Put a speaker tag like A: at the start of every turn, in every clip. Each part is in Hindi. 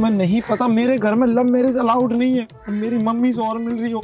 A: मैं नहीं पता, मेरे घर में लव मैरिज अलाउड नहीं है। मेरी मम्मी से और मिल रही हो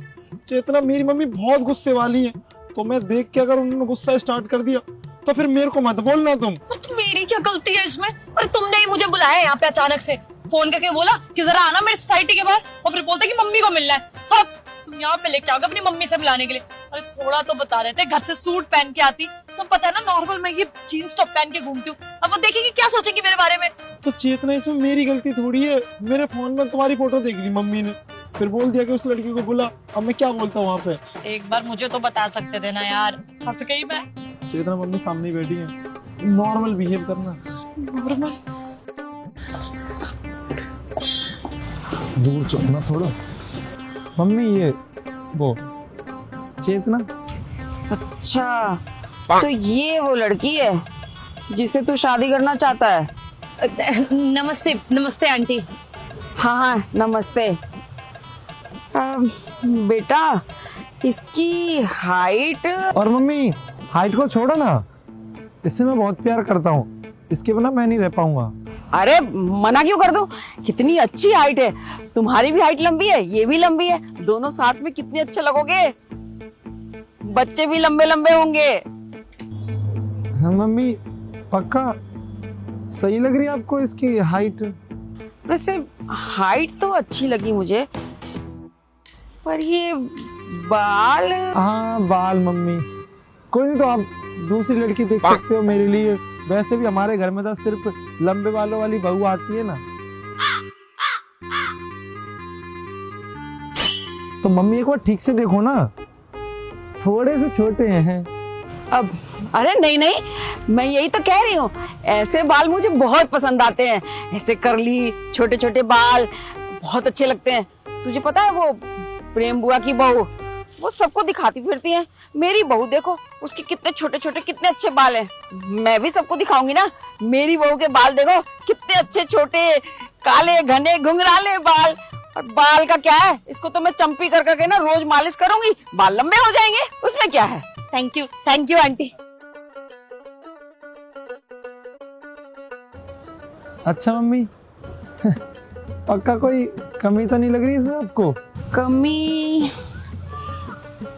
A: चेतना, मेरी मम्मी बहुत गुस्से वाली है, तो मैं देख के अगर उन्होंने गुस्सा स्टार्ट कर दिया तो फिर मेरे को मत बोलना तुम।
B: तो मेरी क्या गलती है इसमें? अरे तुमने ही मुझे बुलाया यहाँ पे अचानक से, फोन करके बोला कि जरा आना मेरी सोसाइटी के बाहर, और फिर बोलते कि मम्मी को मिलना है। और तुम यहाँ पे लेके आओगे अपनी मम्मी से मिलाने के लिए? अरे थोड़ा तो बता देते, घर से सूट पहन के आती तो पता है ना, नॉर्मल मैं ये जीन्स टॉप पहन के घूमती हूँ। अब वो देखेंगे क्या सोचेंगी मेरे बारे में।
A: तो चेतना इसमें मेरी गलती थोड़ी है, मेरे फोन में तुम्हारी फोटो देख ली मम्मी ने, फिर बोल दिया कि उस लड़की को बुला। अब मैं क्या बोलता हूँ वहाँ पे?
B: एक बार मुझे तो बता सकते थे ना यार, फंस गई मैं।
A: चेतना मम्मी सामने ही बैठी है, नॉर्मल बिहेव करना।
B: नॉर्मल?
A: दूर चलना थोड़ा। मम्मी ये वो चेतना।
C: अच्छा, तो ये वो लड़की है जिसे तू शादी करना चाहता है?
B: नमस्ते नमस्ते आंटी।
C: हाँ हाँ नमस्ते। बेटा इसकी हाइट।
A: और मम्मी हाइट को छोड़ो ना, इससे मैं बहुत प्यार करता हूँ, इसके बिना मैं नहीं रह पाऊंगा।
C: अरे मना क्यों कर दूं? कितनी अच्छी हाइट है, तुम्हारी भी हाइट लंबी है, ये भी लंबी है, दोनों साथ में कितने अच्छे लगोगे, बच्चे भी लंबे लंबे होंगे।
A: हाँ मम्मी पक्का सही लग रही है आपको इसकी हाइट?
C: वैसे हाइट तो अच्छी लगी मुझे, पर ये बाल।
A: हाँ बाल मम्मी, कोई नहीं, तो आप दूसरी लड़की देख सकते हो मेरे लिए। वैसे भी हमारे घर में तो सिर्फ लंबे बालों वाली बहू आती है ना। तो मम्मी एक बार ठीक से देखो ना, थोड़े से छोटे हैं।
C: अब अरे नहीं नहीं, मैं यही तो कह रही हूँ, ऐसे बाल मुझे बहुत पसंद आते हैं, ऐसे करली छोटे छोटे बाल बहुत अच्छे लगते हैं। तुझे पता है वो प्रेम बुआ की बहू, वो सबको दिखाती फिरती है, मेरी बहू देखो उसके कितने छोटे छोटे कितने अच्छे बाल हैं। मैं भी सबको दिखाऊंगी ना, मेरी बहू के बाल देखो कितने अच्छे छोटे काले घने घुंघराले बाल। और बाल का क्या है, इसको तो मैं चंपी कर करके ना रोज मालिश करूंगी, बाल लंबे हो जाएंगे, उसमें क्या है।
B: Thank you aunty.
A: अच्छा मम्मी पक्का कोई कमी तो नहीं लग रही इसमें आपको?
C: कमी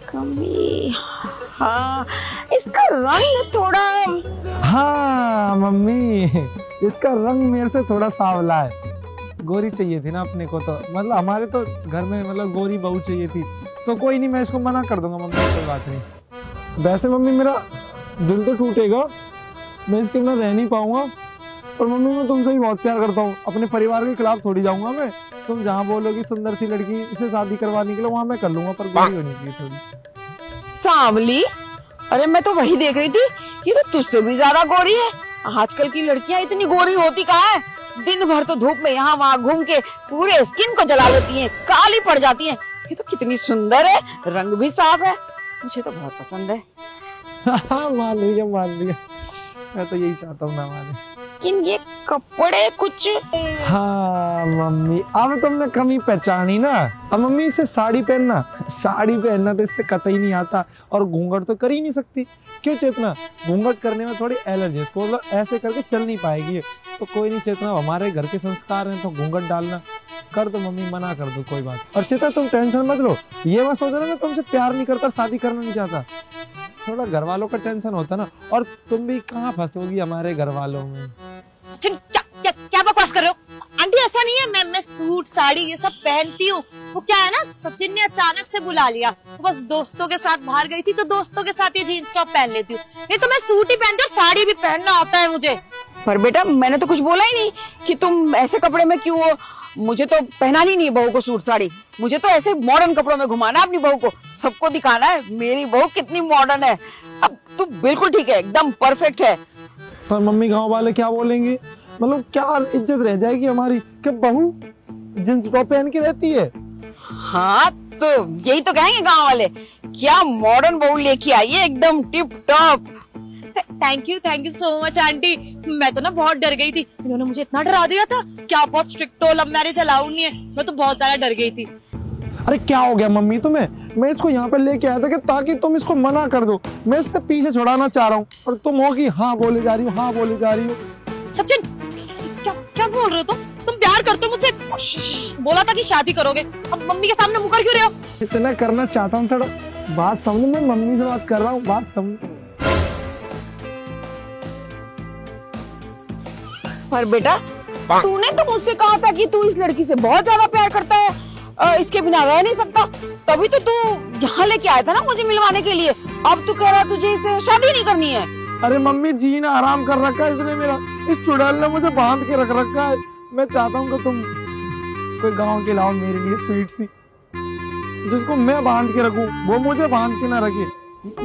C: कमी हाँ, इसका रंग थोड़ा।
A: हाँ मम्मी इसका रंग मेरे से थोड़ा सांवला है। गोरी चाहिए थी ना अपने को, तो मतलब हमारे तो घर में मतलब गोरी बहू चाहिए थी। तो कोई नहीं, मैं इसको मना कर दूंगा मम्मी, कोई बात नहीं। वैसे मम्मी मेरा दिल तो टूटेगा, मैं इसके बिना रह नहीं पाऊंगा। और मम्मी मैं तुमसे भी बहुत प्यार करता हूँ, अपने परिवार के खिलाफ थोड़ी जाऊंगा मैं। तुम जहाँ बोलोगी सुंदर सी लड़की से शादी करवाने के लिए, वहां मैं कर लूंगा, पर गोरी होनी चाहिए थोड़ी।
C: सांवली? अरे मैं तो वही देख रही थी, ये तो तुझसे भी ज्यादा गोरी है। आजकल की लड़कियां इतनी गोरी होती कहाँ है, दिन भर तो धूप में यहाँ वहाँ घूम के पूरे स्किन को जला लेती हैं, काली पड़ जाती हैं। ये तो कितनी सुंदर है, रंग भी साफ है, मुझे तो बहुत पसंद है।
A: मान लिया मैं तो यही चाहता हूँ ना माने।
C: लेकिन ये कपड़े कुछ।
A: हाँ मम्मी अब तुमने कमी पहचानी ना। अब मम्मी इसे साड़ी पहनना तो इससे कतई नहीं आता, और घूंघट तो कर ही नहीं सकती। क्यों चेतना? घूंघट करने में थोड़ी एलर्जी है इसको, मतलब ऐसे करके चल नहीं पाएगी। तो कोई नहीं चेतना, हमारे घर के संस्कार हैं, तो घूंघट डालना कर दो मम्मी, मना कर दो कोई बात। और चेतना तुम टेंशन मत लो, ये मत सोचना मैं तुमसे प्यार नहीं करता, शादी करना नहीं चाहता। थोड़ा घर वालों का टेंशन होता ना, और तुम भी कहाँ फंसोगी हमारे घर वालों में।
B: सचिन क्या बकवास कर रहे हो? आंटी ऐसा नहीं है, मैं सूट साड़ी ये सब पहनती हूँ। वो क्या है ना, सचिन ने अचानक से बुला लिया, तो बस दोस्तों के साथ बाहर गई थी, तो दोस्तों के साथ ये जीन्स टॉप पहन लेती हूँ। नहीं तो मैं सूट ही पहनती हूँ, साड़ी भी पहनना आता है मुझे।
C: पर बेटा मैंने तो कुछ बोला ही नहीं कि तुम ऐसे कपड़े में क्यों हो। मुझे तो पहनानी नहीं है बहू को सूट साड़ी, मुझे तो ऐसे मॉडर्न कपड़ों में घुमाना अपनी बहू को, सबको दिखाना है मेरी बहू कितनी मॉडर्न है। अब तू बिल्कुल ठीक है, एकदम परफेक्ट है।
A: पर मम्मी गांव वाले क्या बोलेंगे, मतलब क्या इज्जत रह जाएगी हमारी कि बहू जींस टॉप पहन के रहती है।
C: हाँ तो यही तो कहेंगे गांव वाले, क्या मॉडर्न बहू लेके आई है, एकदम tip top.
B: Thank you so much aunty. मैं तो ना बहुत डर गई थी, इन्होंने मुझे इतना डरा दिया था, क्या बहुत स्ट्रिक्ट हो, लव मैरिज अलाउड नहीं है, मैं तो बहुत ज्यादा डर गई थी।
A: अरे क्या हो गया मम्मी तुम्हें? मैं इसको यहाँ पे लेके आया था कि ताकि तुम इसको मना कर दो, मैं इससे पीछे छुड़ाना चाह रहा हूँ, और तुम होगी हाँ बोले जा रही हो, हाँ बोले जा रही हो।
B: सचिन क्या बोल रहे हो तुम प्यार करते हो मुझसे? बोला था कि शादी करोगे, अब मम्मी के सामने मुकर क्यों रहे हो?
A: इतना करना चाहता हूँ, थोड़ा बात समझो, मैं मम्मी से बात कर रहा हूँ, बात समझो।
C: पर बेटा तूने तो मुझसे कहा था कि तू इस लड़की से बहुत ज्यादा प्यार करता है, इसके बिना रह नहीं सकता। तभी तो तू यहाँ लेके आया था ना मुझे मिलवाने के लिए। अब तू कह रहा है तुझे इसे शादी नहीं करनी है।
A: अरे मम्मी, जीना आराम कर रखा है इसने मेरा, इस चुड़ैल ने मुझे बांध के रख रखा है। मैं चाहता हूँ कि तुम कोई गाँव के लाओ मेरे लिए स्वीट सी, जिसको मैं बांध के रखूं, वो मुझे बांध के ना रखे।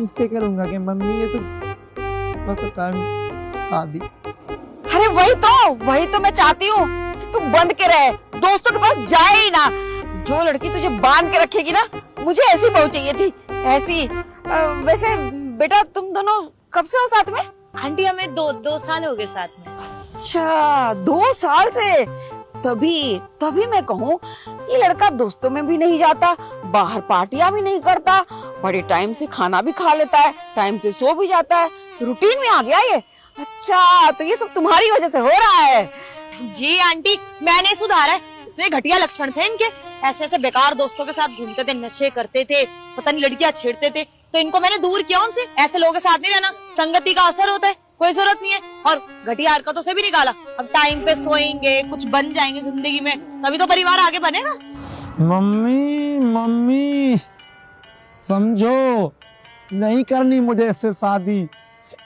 A: इससे करूंगा कि मम्मी ये तो बस टाइम शादी।
C: अरे वही तो मैं चाहती हूँ, तू बंद के रहे, दोस्तों के पास जाए ही ना। जो लड़की तुझे बांध के रखेगी ना, मुझे ऐसी बहू चाहिए थी, ऐसी। वैसे बेटा तुम दोनों कब से हो साथ में?
B: आंटी हमें 2 साल हो गए साथ में।
C: अच्छा 2 साल से? तभी मैं कहूँ ये लड़का दोस्तों में भी नहीं जाता, बाहर पार्टियां भी नहीं करता, बड़े टाइम से खाना भी खा लेता है, टाइम से सो भी जाता है, रूटीन में आ गया ये। अच्छा तो ये सब तुम्हारी वजह से हो रहा है?
B: जी आंटी, मैंने सुधारा है। इतने घटिया लक्षण थे इनके, ऐसे ऐसे बेकार दोस्तों के साथ घूमते थे, नशे करते थे, पता नहीं लड़कियां छेड़ते थे, तो इनको मैंने दूर किया उनसे। ऐसे लोगों के साथ नहीं रहना, संगति का असर होता है, कोई जरूरत नहीं है। और घटिया हरकतों से भी निकाला। अब टाइम पे सोएंगे, कुछ बन जाएंगे जिंदगी में, तभी तो परिवार आगे बनेगा।
A: मम्मी समझो, नहीं करनी मुझे इससे शादी।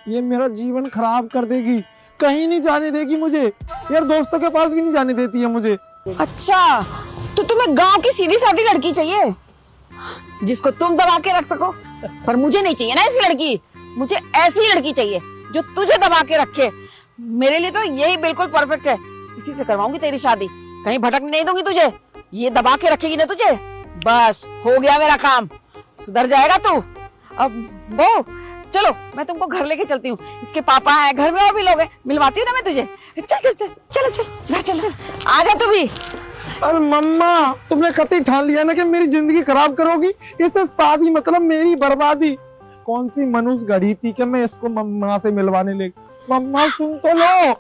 A: ये मेरा जीवन खराब कर देगी, कहीं नहीं जाने देगी मुझे यार, दोस्तों के पास भी नहीं जाने देती है मुझे।
C: अच्छा तो तुम्हें गांव की सीधी सादी लड़की चाहिए जिसको तुम दबा के रख सको, पर मुझे नहीं चाहिए ना ऐसी लड़की। मुझे ऐसी लड़की चाहिए जो तुझे दबा के रखे। मेरे लिए तो यही बिल्कुल परफेक्ट है, इसी से करवाऊंगी तेरी शादी। कहीं भटकने नहीं दूंगी तुझे, ये दबा के रखेगी ना तुझे, बस हो गया मेरा काम, सुधर जाएगा तू। अब वो चलो मैं तुमको घर लेके चलती हूँ, इसके पापा है घर में और भी लोग हैं, मिलवाती हूँ ना मैं तुझे। चल घर चल, आ जा तू भी।
A: अरे मम्मा, तुमने कतई ठान लिया ना कि मेरी जिंदगी खराब करोगी, इससे शादी मतलब मेरी बर्बादी। कौन सी मनुष्य गढ़ी थी कि मैं इसको मम्मा से मिलवाने ले। मम्मा सुन तो लो।